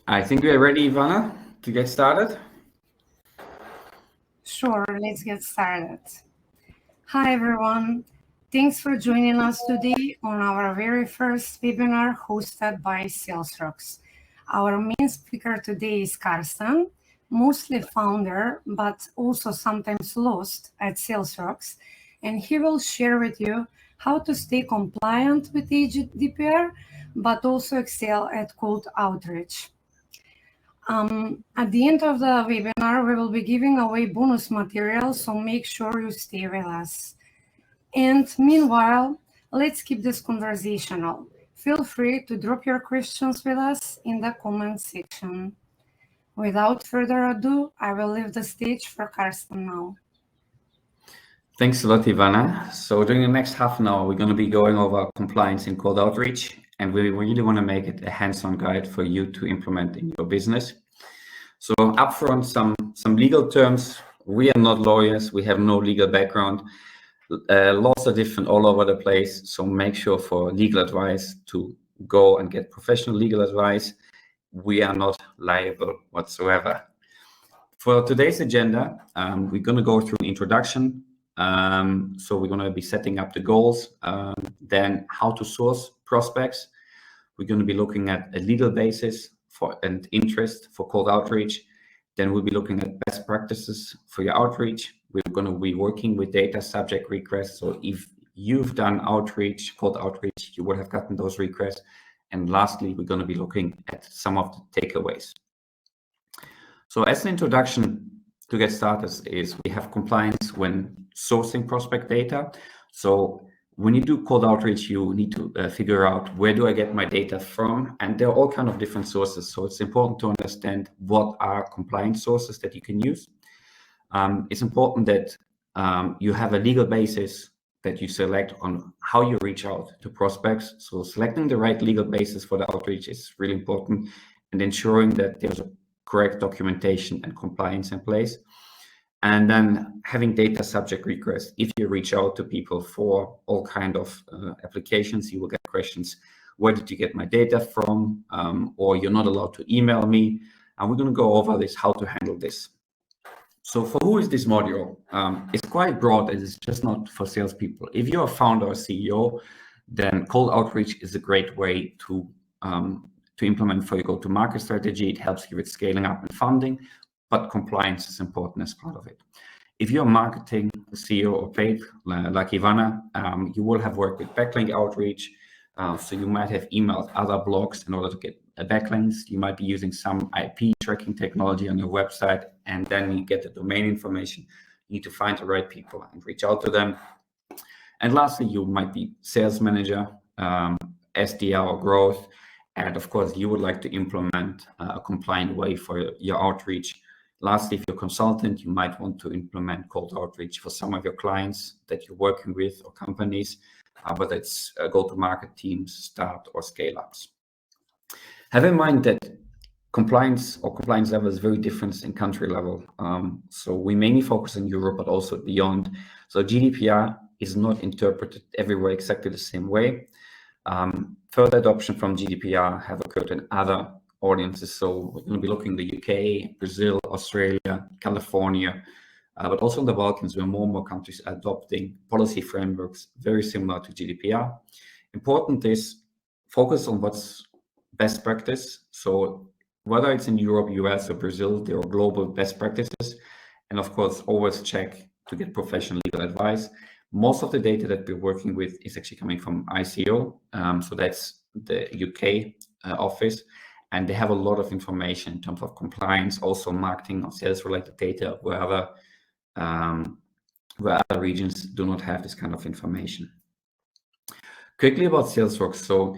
I think we are ready, Ivana, to get started. Sure, let's get started. Hi, everyone. Thanks for joining us today on our very first webinar hosted by Sales.Rocks. Our main speaker today is Carsten, mostly founder, but also sometimes lost at Sales.Rocks, and he will share with you how to stay compliant with the GDPR, but also excel at cold outreach. At the end of the webinar, we will be giving away bonus material, so make sure you stay with us. And meanwhile, let's keep this conversational. Feel free to drop your questions with us in the comment section. Without further ado, I will leave the stage for Carsten now. Thanks a lot, Ivana. So during the next half an hour, we're going to be going over compliance in cold outreach, and we really want to make it a hands-on guide for you to implement in your business. So upfront, some legal terms. We are not lawyers. We have no legal background. Laws are different all over the place. So make sure for legal advice to go and get professional legal advice. We are not liable whatsoever. For today's agenda, we're going to go through an introduction. So we're going to be setting up the goals, then how to source prospects. We're going to be looking at a legal basis for and interest for cold outreach. Then we'll be looking at best practices for your outreach. We're going to be working with data subject requests. So if you've done outreach, cold outreach, you will have gotten those requests. And lastly, we're going to be looking at some of the takeaways. So as an introduction to get started is we have compliance when sourcing prospect data. So when you do cold outreach, you need to figure out where do I get my data from? And there are all kinds of different sources. So it's important to understand what are compliance sources that you can use. It's important that you have a legal basis that you select on how you reach out to prospects. So selecting the right legal basis for the outreach is really important, and ensuring that there's a correct documentation and compliance in place. And then having data subject requests. If you reach out to people for all kind of applications, you will get questions. Where did you get my data from? Or you're not allowed to email me. And we're going to go over this, how to handle this. So for who is this module? It's quite broad. It's just not for salespeople. If you're a founder or CEO, then cold outreach is a great way to implement for your go-to-market strategy. It helps you with scaling up and funding, but compliance is important as part of it. If you're marketing, CEO or paid, like Ivana, you will have worked with backlink outreach. So you might have emailed other blogs in order to get backlinks. You might be using some IP tracking technology on your website, and then you get the domain information. You need to find the right people and reach out to them. And lastly, you might be sales manager, SDR or growth. And of course, you would like to implement a compliant way for your outreach. Lastly, if you're a consultant, you might want to implement cold outreach for some of your clients that you're working with or companies, whether it's go-to-market teams, start or scale-ups. Have in mind that compliance level is very different in country level. So we mainly focus on Europe, but also beyond. So GDPR is not interpreted everywhere exactly the same way. Further adoption from GDPR have occurred in other audiences. So we're going to be looking at the UK, Brazil, Australia, California, but also in the Balkans, where more and more countries are adopting policy frameworks very similar to GDPR. Important is focus on what's best practice. So whether it's in Europe, US, or Brazil, there are global best practices. And of course, always check to get professional legal advice. Most of the data that we're working with is actually coming from ICO. So that's the UK office. And they have a lot of information in terms of compliance, also marketing or sales related data, where other regions do not have this kind of information. Quickly about Sales.Rocks. So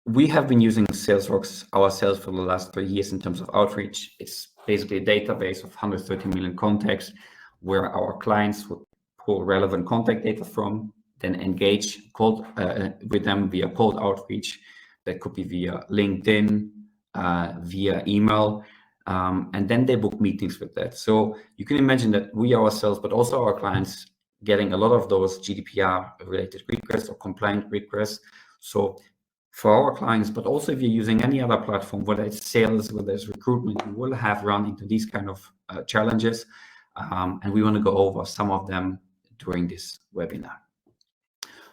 we have been using Sales.Rocks ourselves for the last 3 years in terms of outreach. It's basically a database of 130 million contacts where our clients would pull relevant contact data from, then engage with them via cold outreach. That could be via LinkedIn, via email, and then they book meetings with that. So you can imagine that we ourselves, but also our clients, getting a lot of those GDPR related requests or compliant requests. So for our clients, but also if you're using any other platform, whether it's sales, whether it's recruitment, you will have run into these kind of challenges. And we want to go over some of them during this webinar.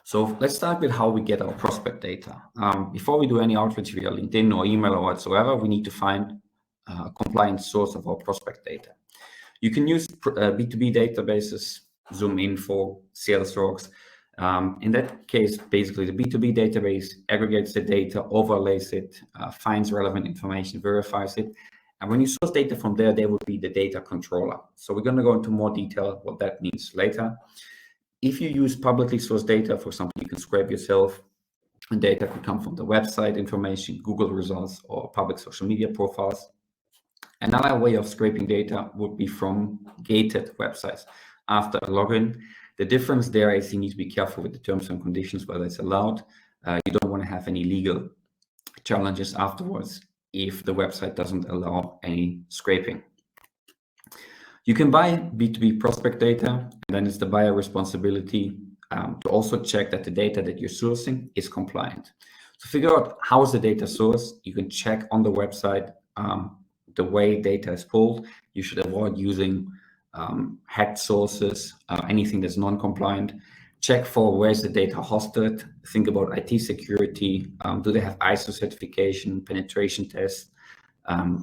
So let's start with how we get our prospect data. Before we do any outreach via LinkedIn or email or whatsoever, we need to find a compliant source of our prospect data. You can use B2B databases, ZoomInfo, Sales.Rocks. In that case, basically the B2B database aggregates the data, overlays it, finds relevant information, verifies it. And when you source data from there, there will be the data controller. So we're going to go into more detail what that means later. If you use publicly sourced data, for example, you can scrape yourself, and data could come from the website information, Google results, or public social media profiles. Another way of scraping data would be from gated websites after a login. The difference there is you need to be careful with the terms and conditions, whether it's allowed. You don't want to have any legal challenges afterwards if the website doesn't allow any scraping. You can buy B2B prospect data, and then it's the buyer responsibility to also check that the data that you're sourcing is compliant. To figure out how is the data sourced, you can check on the website the way data is pulled. You should avoid using hacked sources, anything that's non-compliant. Check for where's the data hosted. Think about IT security. Do they have ISO certification, penetration tests?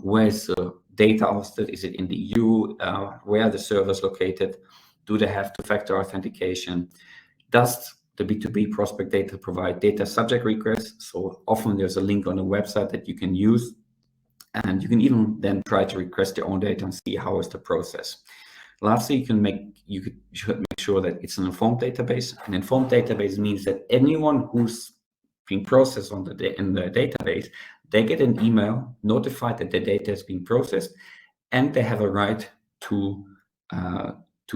Where's the data hosted? Is it in the EU? Where are the servers located? Do they have two-factor authentication? Does the B2B prospect data provide data subject requests? So often there's a link on the website that you can use, and you can even then try to request your own data and see how is the process. Lastly, you should make sure that it's an informed database. An informed database means that anyone who's being processed in the database, they get an email notified that the data is being processed, and they have a right to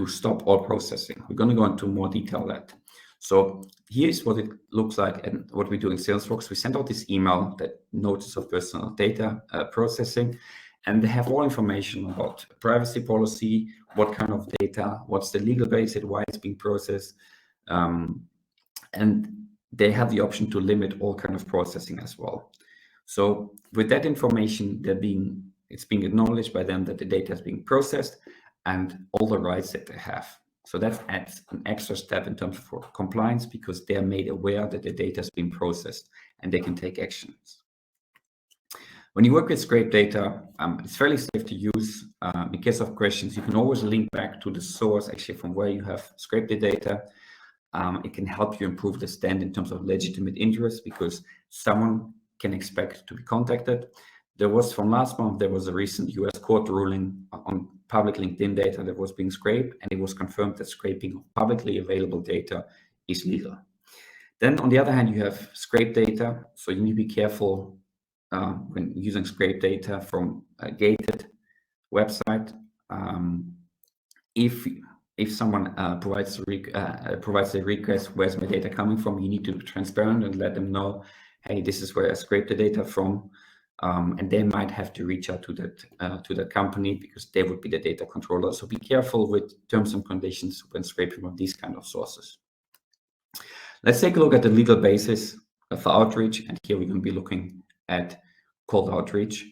stop all processing. We're going to go into more detail on that. So here's what it looks like and what we do in Sales.Rocks. We send out this email, that notice of personal data processing, and they have all information about privacy policy, what kind of data, what's the legal basis, why it's being processed, and they have the option to limit all kind of processing as well. So with that information, it's being acknowledged by them that the data is being processed and all the rights that they have. So that adds an extra step in terms of compliance, because they're made aware that the data has been processed and they can take actions. When you work with scraped data, it's fairly safe to use. In case of questions, you can always link back to the source, actually from where you have scraped the data. It can help you improve the stand in terms of legitimate interest, because someone can expect to be contacted. From last month, there was a recent US court ruling on public LinkedIn data that was being scraped, and it was confirmed that scraping of publicly available data is legal. Then on the other hand, you have scraped data. So you need to be careful when using scraped data from a gated website. If someone provides a request, where's my data coming from, you need to be transparent and let them know, hey, this is where I scraped the data from. And they might have to reach out to that company, because they would be the data controller. So be careful with terms and conditions when scraping from these kind of sources. Let's take a look at the legal basis for outreach, and here we're going to be looking at cold outreach.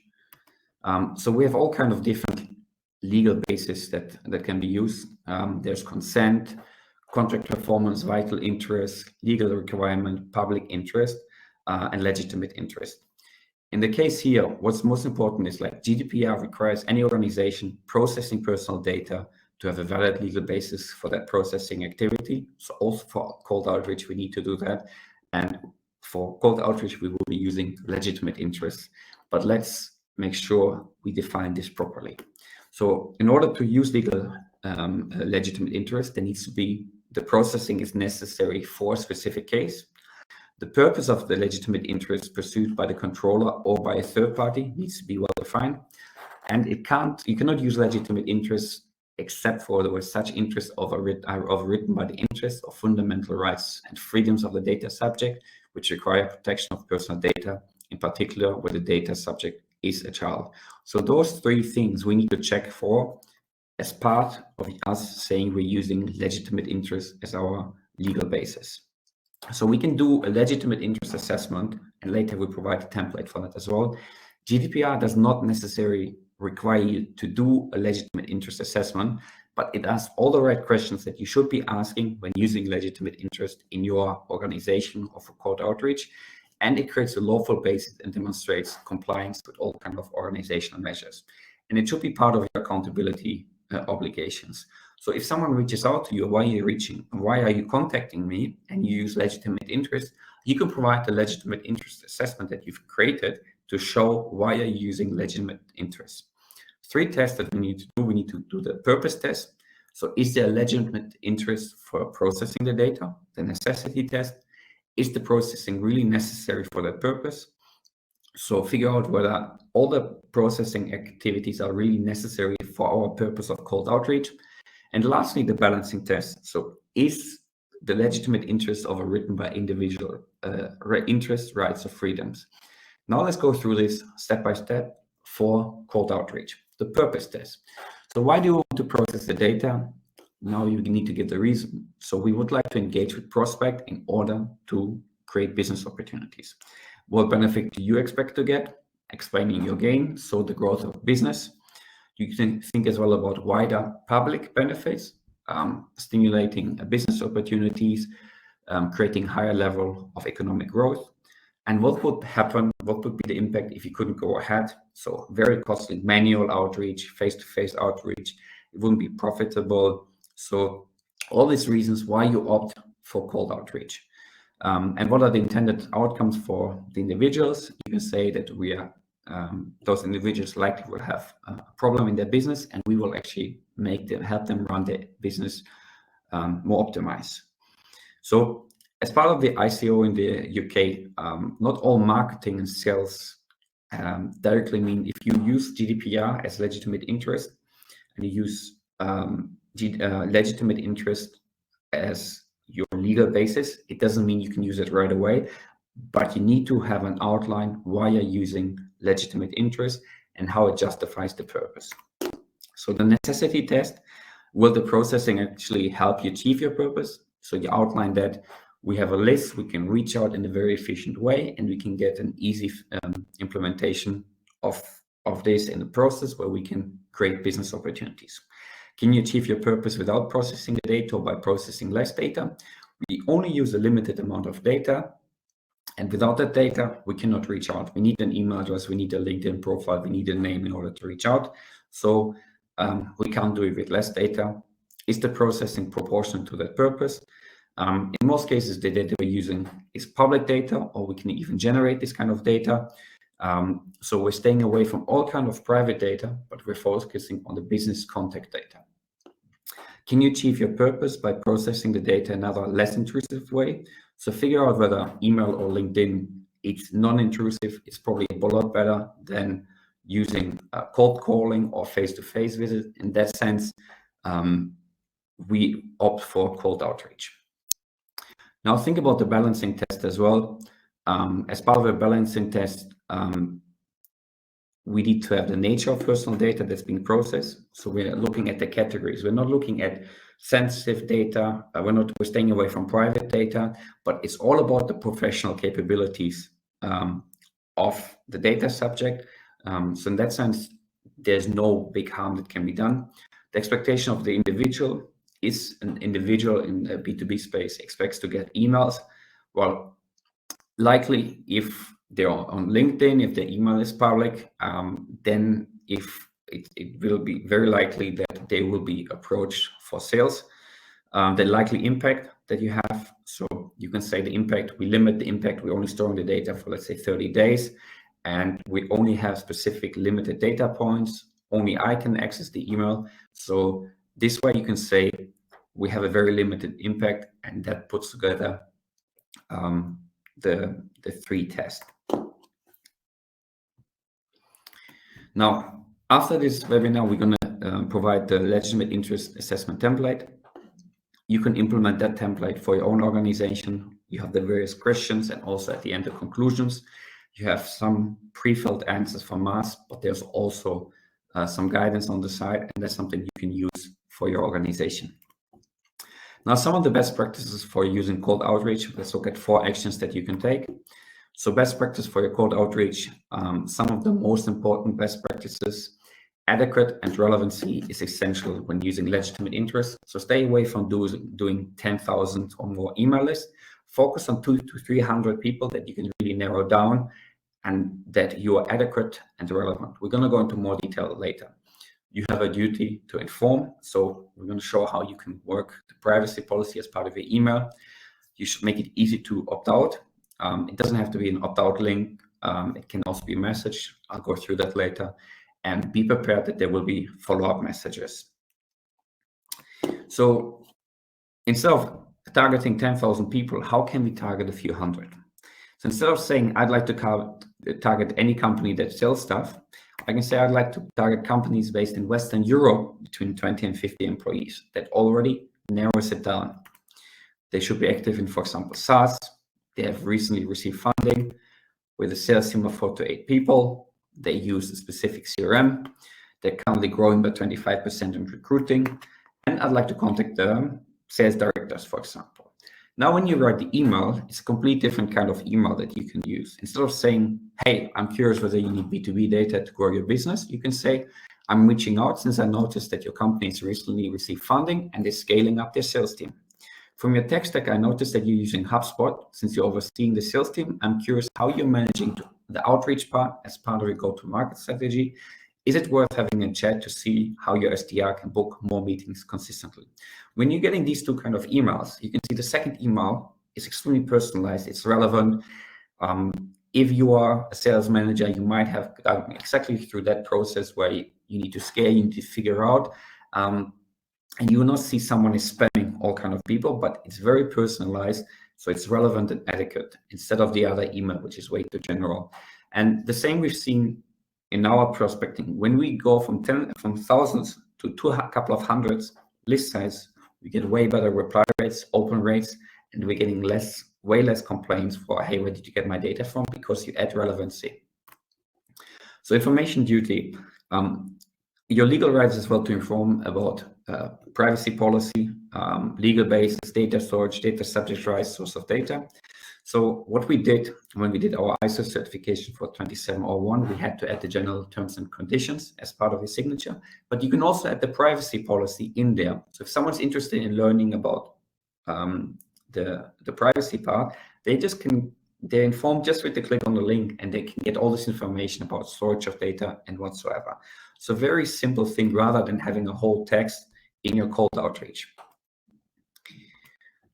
So we have all kind of different legal basis that can be used. There's consent, contract performance, vital interest, legal requirement, public interest, and legitimate interest. In the case here, what's most important is like GDPR requires any organization processing personal data to have a valid legal basis for that processing activity. So also for cold outreach, we need to do that. And for cold outreach, we will be using legitimate interest. But let's make sure we define this properly. So in order to use legal legitimate interest, there needs to be the processing is necessary for a specific case. The purpose of the legitimate interest pursued by the controller or by a third party needs to be well defined. And you cannot use legitimate interest except for where such interests are overridden by the interests of fundamental rights and freedoms of the data subject, which require protection of personal data, in particular where the data subject is a child. So those three things we need to check for as part of us saying we're using legitimate interest as our legal basis. So we can do a legitimate interest assessment, and later we provide a template for that as well. GDPR does not necessarily require you to do a legitimate interest assessment, but it asks all the right questions that you should be asking when using legitimate interest in your organization or for cold outreach. And it creates a lawful basis and demonstrates compliance with all kinds of organizational measures. And it should be part of your accountability obligations. So if someone reaches out to you, why are you reaching? Why are you contacting me? And you use legitimate interest, you can provide the legitimate interest assessment that you've created to show why you're using legitimate interest. 3 tests that we need to do. We need to do the purpose test. So is there a legitimate interest for processing the data? The necessity test. Is the processing really necessary for that purpose? So figure out whether all the processing activities are really necessary for our purpose of cold outreach. And lastly, the balancing test. So is the legitimate interest of a written by individual interest, rights, or freedoms? Now let's go through this step by step for cold outreach. The purpose test. So why do you want to process the data? Now you need to give the reason. So we would like to engage with prospect in order to create business opportunities. What benefit do you expect to get? Explaining your gain, so the growth of business. You can think as well about wider public benefits, stimulating business opportunities, creating higher level of economic growth. And what would happen? What would be the impact if you couldn't go ahead? So very costly manual outreach, face-to-face outreach. It wouldn't be profitable. So all these reasons why you opt for cold outreach. And what are the intended outcomes for the individuals? You can say that we are those individuals likely will have a problem in their business, and we will actually help them run their business more optimized. So as part of the ICO in the UK, not all marketing and sales directly mean if you use GDPR as legitimate interest and you use legitimate interest as your legal basis, it doesn't mean you can use it right away, but you need to have an outline why you're using legitimate interest and how it justifies the purpose. So the necessity test, will the processing actually help you achieve your purpose? So you outline that we have a list, we can reach out in a very efficient way, and we can get an easy implementation of this in the process where we can create business opportunities. Can you achieve your purpose without processing the data or by processing less data? We only use a limited amount of data, and without that data, we cannot reach out. We need an email address, we need a LinkedIn profile, we need a name in order to reach out. So we can't do it with less data. Is the processing proportional to that purpose? In most cases, the data we're using is public data, or we can even generate this kind of data. So we're staying away from all kind of private data, but we're focusing on the business contact data. Can you achieve your purpose by processing the data in another less intrusive way? So figure out whether email or LinkedIn, it's non-intrusive. It's probably a lot better than using cold calling or face-to-face visit. In that sense, we opt for cold outreach. Now think about the balancing test as well. As part of a balancing test, we need to have the nature of personal data that's being processed. So we're looking at the categories. We're not looking at sensitive data. We're staying away from private data, but it's all about the professional capabilities of the data subject. So in that sense, there's no big harm that can be done. The expectation of the individual is an individual in the B2B space expects to get emails. Well, likely if they're on LinkedIn, if the email is public, then if it will be very likely that they will be approached for sales. The likely impact that you have, so you can say the impact, we limit the impact, we're only storing the data for, let's say, 30 days, and we only have specific limited data points. Only I can access the email. So this way you can say we have a very limited impact, and that puts together the 3 tests. Now, after this webinar, we're going to provide the legitimate interest assessment template. You can implement that template for your own organization. You have the various questions, and also at the end, the conclusions. You have some pre-filled answers from us, but there's also some guidance on the side, and that's something you can use for your organization. Now, some of the best practices for using cold outreach, let's look at 4 actions that you can take. So best practice for your cold outreach, some of the most important best practices. Adequate and relevancy is essential when using legitimate interest. So stay away from doing 10,000 or more email lists. Focus on 200 to 300 people that you can really narrow down and that you are adequate and relevant. We're going to go into more detail later. You have a duty to inform. So we're going to show how you can work the privacy policy as part of your email. You should make it easy to opt out. It doesn't have to be an opt-out link. It can also be a message. I'll go through that later. And be prepared that there will be follow-up messages. So instead of targeting 10,000 people, how can we target a few hundred? So instead of saying, I'd like to target any company that sells stuff, I can say I'd like to target companies based in Western Europe between 20 and 50 employees. That already narrows it down. They should be active in, for example, SaaS. They have recently received funding with a sales team of 4 to 8 people. They use a specific CRM. They're currently growing by 25% in recruiting. And I'd like to contact the sales directors, for example. Now, when you write the email, it's a completely different kind of email that you can use. Instead of saying, hey, I'm curious whether you need B2B data to grow your business, you can say, I'm reaching out since I noticed that your company has recently received funding and is scaling up their sales team. From your tech stack, I noticed that you're using HubSpot. Since you're overseeing the sales team, I'm curious how you're managing the outreach part as part of your go-to-market strategy. Is it worth having a chat to see how your SDR can book more meetings consistently? When you're getting these 2 kind of emails, you can see the second email is extremely personalized. It's relevant. If you are a sales manager, you might have gone exactly through that process where you need to scale, you need to figure out. And you will not see someone is spamming all kind of people, but it's very personalized. So it's relevant and adequate instead of the other email, which is way too general. And the same we've seen in our prospecting. When we go from thousands to a couple of hundreds list size, we get way better reply rates, open rates, and we're getting way less complaints for, hey, where did you get my data from? Because you add relevancy. So information duty. Your legal rights as well to inform about privacy policy, legal basis, data storage, data subject rights, source of data. So what we did when we did our ISO certification for 27001, we had to add the general terms and conditions as part of your signature, but you can also add the privacy policy in there. So if someone's interested in learning about the privacy part, they're informed just with the click on the link, and they can get all this information about storage of data and whatsoever. So very simple thing rather than having a whole text in your cold outreach.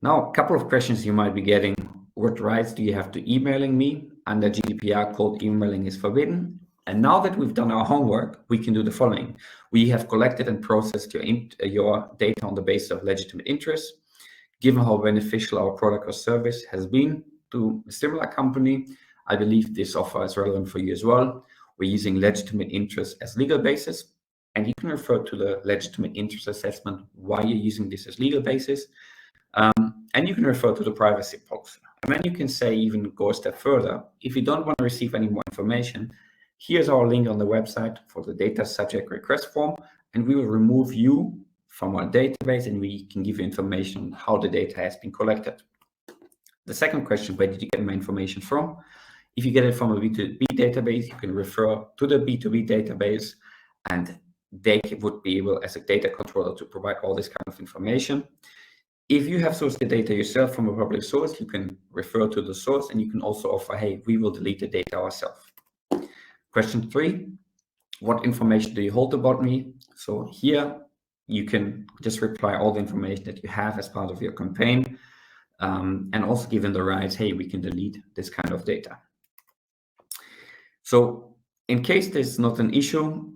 Now, a couple of questions you might be getting. What rights do you have to emailing me? Under GDPR, cold emailing is forbidden. And now that we've done our homework, we can do the following. We have collected and processed your data on the basis of legitimate interest. Given how beneficial our product or service has been to a similar company, I believe this offer is relevant for you as well. We're using legitimate interest as legal basis, and you can refer to the legitimate interest assessment why you're using this as legal basis. And you can refer to the privacy policy. And then you can say, even go a step further. If you don't want to receive any more information, here's our link on the website for the data subject request form, and we will remove you from our database, and we can give you information on how the data has been collected. The second question, where did you get my information from? If you get it from a B2B database, you can refer to the B2B database, and they would be able, as a data controller, to provide all this kind of information. If you have sourced the data yourself from a public source, you can refer to the source, and you can also offer, hey, we will delete the data ourselves. Question 3, what information do you hold about me? So here you can just reply all the information that you have as part of your campaign, and also given the rights, hey, we can delete this kind of data. So in case this is not an issue,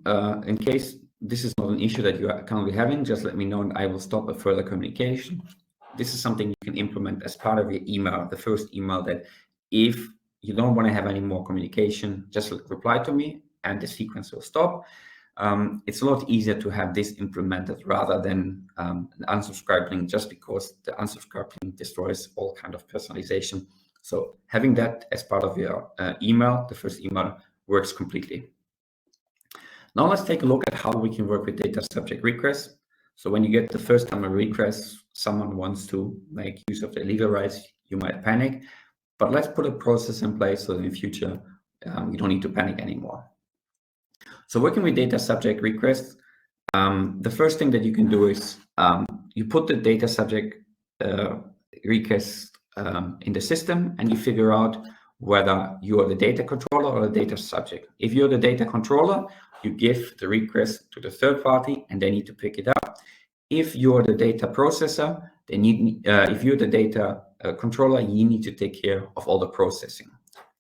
in case this is not an issue that you are currently having, just let me know and I will stop a further communication. This is something you can implement as part of your email, the first email, that if you don't want to have any more communication, just reply to me and the sequence will stop. It's a lot easier to have this implemented rather than an unsubscribe link, just because the unsubscribe link destroys all kind of personalization. So having that as part of your email, the first email, works completely. Now let's take a look at how we can work with data subject requests. So when you get the first time a request, someone wants to make use of their legal rights, you might panic. But let's put a process in place so in the future you don't need to panic anymore. So working with data subject requests, the first thing that you can do is you put the data subject request in the system, and you figure out whether you are the data controller or the data subject. If you're the data controller, you give the request to the third party and they need to pick it up. If you're the data processor, if you're the data controller, you need to take care of all the processing.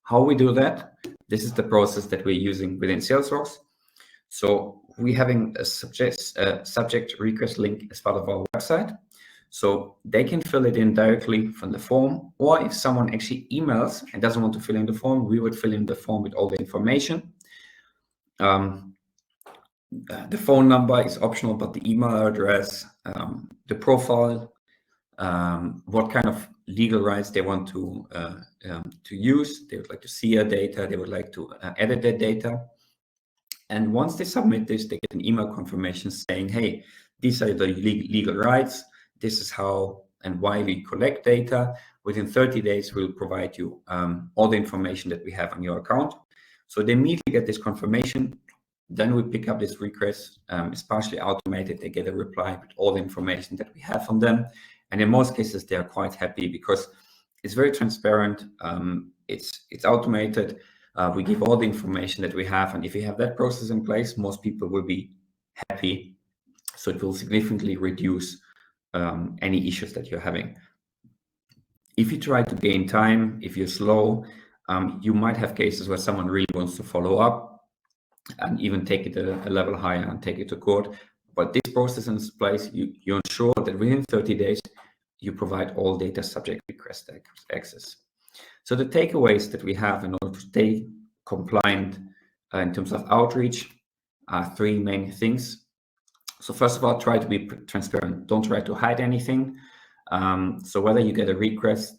How we do that? This is the process that we're using within Sales.Rocks. So we're having a subject request link as part of our website. So they can fill it in directly from the form, or if someone actually emails and doesn't want to fill in the form, we would fill in the form with all the information. The phone number is optional, but the email address, the profile, what kind of legal rights they want to use. They would like to see your data. They would like to edit their data. And once they submit this, they get an email confirmation saying, hey, these are the legal rights. This is how and why we collect data. Within 30 days, we'll provide you all the information that we have on your account. So they immediately get this confirmation. Then we pick up this request. It's partially automated. They get a reply with all the information that we have on them. And in most cases, they are quite happy because it's very transparent. It's automated. We give all the information that we have. And if you have that process in place, most people will be happy. So it will significantly reduce any issues that you're having. If you try to gain time, if you're slow, you might have cases where someone really wants to follow up and even take it a level higher and take it to court. But this process in place, you ensure that within 30 days, you provide all data subject request access. So the takeaways that we have in order to stay compliant in terms of outreach are three main things. So first of all, try to be transparent. Don't try to hide anything. So whether you get a request,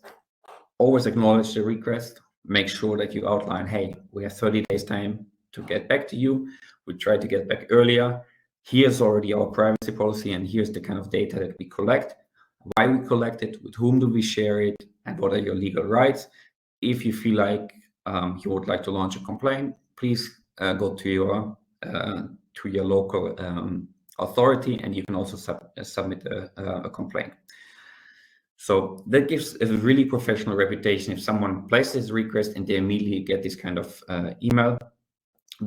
always acknowledge the request. Make sure that you outline, hey, we have 30 days time to get back to you. We try to get back earlier. Here's already our privacy policy, and here's the kind of data that we collect, why we collect it, with whom do we share it, and what are your legal rights. If you feel like you would like to launch a complaint, please go to your local authority, and you can also submit a complaint. So that gives a really professional reputation. If someone places a request and they immediately get this kind of email,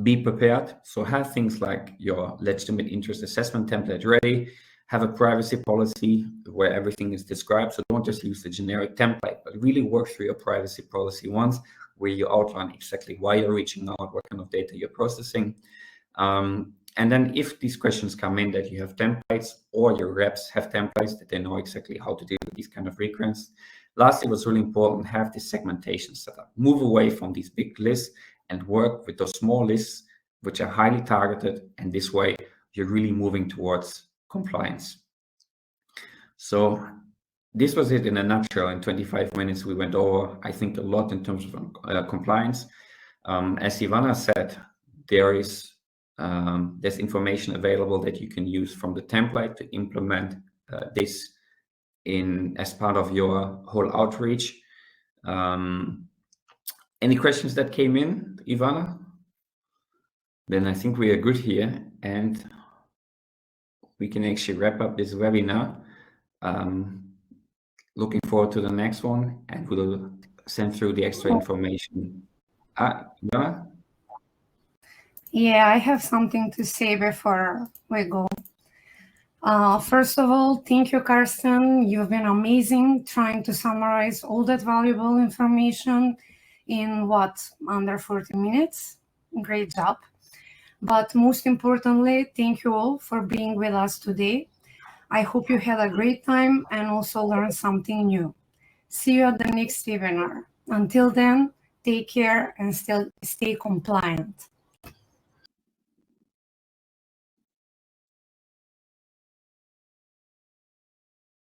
be prepared. So have things like your legitimate interest assessment template ready. Have a privacy policy where everything is described. So don't just use the generic template, but really work through your privacy policy once, where you outline exactly why you're reaching out, what kind of data you're processing. And then if these questions come in, that you have templates or your reps have templates that they know exactly how to deal with these kind of requests. Lastly, what's really important, have this segmentation set up. Move away from these big lists and work with those small lists, which are highly targeted. And this way, you're really moving towards compliance. So this was it in a nutshell. In 25 minutes, we went over, I think, a lot in terms of compliance. As Ivana said, there's information available that you can use from the template to implement this as part of your whole outreach. Any questions that came in, Ivana? Then I think we are good here, and we can actually wrap up this webinar. Looking forward to the next one, and we'll send through the extra information. Ivana? Yeah, I have something to say before we go. First of all, thank you, Carsten. You've been amazing trying to summarize all that valuable information in under 40 minutes. Great job. But most importantly, thank you all for being with us today. I hope you had a great time and also learned something new. See you at the next webinar. Until then, take care and stay compliant.